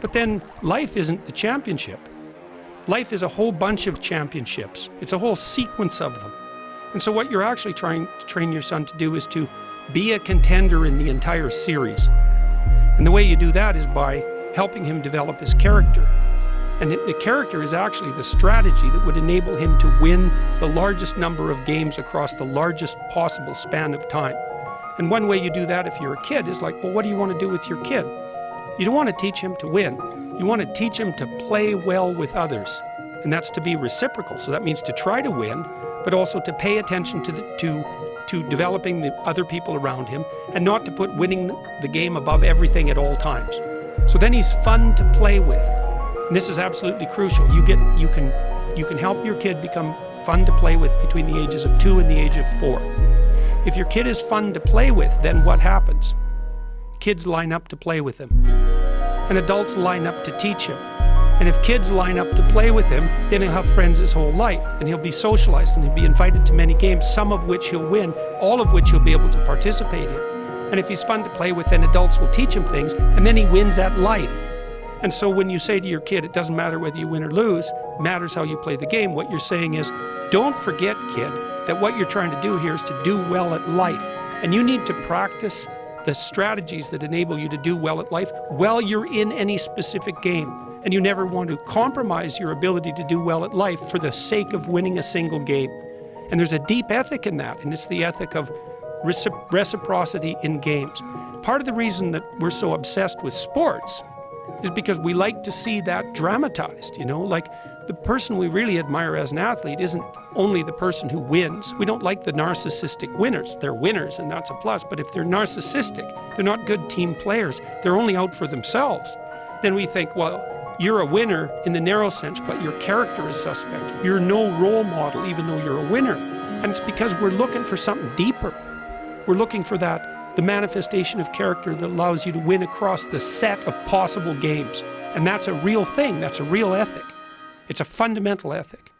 But then life isn't the championship. Life is a whole bunch of championships. It's a whole sequence of them. And so what you're actually trying to train your son to do is to be a contender in the entire series. And the way you do that is by helping him develop his character. And the character is actually the strategy that would enable him to win the largest number of games across the largest possible span of time. And one way you do that if you're a kid is like, well, what do you want to do with your kid? You don't want to teach him to win. You want to teach him to play well with others. And that's to be reciprocal. So that means to try to win, but also to pay attention to developing the other people around him and not to put winning the game above everything at all times. So then he's fun to play with. And this is absolutely crucial. You can help your kid become fun to play with between the ages of 2 and the age of 4. If your kid is fun to play with, then what happens? Kids line up to play with him. And adults line up to teach him. And if kids line up to play with him, then he'll have friends his whole life. And he'll be socialized and he'll be invited to many games, some of which he'll win, all of which he'll be able to participate in. And if he's fun to play with, then adults will teach him things, and then he wins at life. And so when you say to your kid, it doesn't matter whether you win or lose, it matters how you play the game, what you're saying is, don't forget, kid, that what you're trying to do here is to do well at life. And you need to practice the strategies that enable you to do well at life while you're in any specific game. And you never want to compromise your ability to do well at life for the sake of winning a single game. And there's a deep ethic in that, and it's the ethic of reciprocity in games. Part of the reason that we're so obsessed with sports is because we like to see that dramatized, you know, like the person we really admire as an athlete isn't only the person who wins. We don't like the narcissistic winners. They're winners and that's a plus, but if they're narcissistic, they're not good team players, they're only out for themselves, then we think, well, you're a winner in the narrow sense, but your character is suspect. You're no role model even though you're a winner. And it's because we're looking for something deeper. We're looking for the manifestation of character that allows you to win across the set of possible games. And that's a real thing, that's a real ethic. It's a fundamental ethic.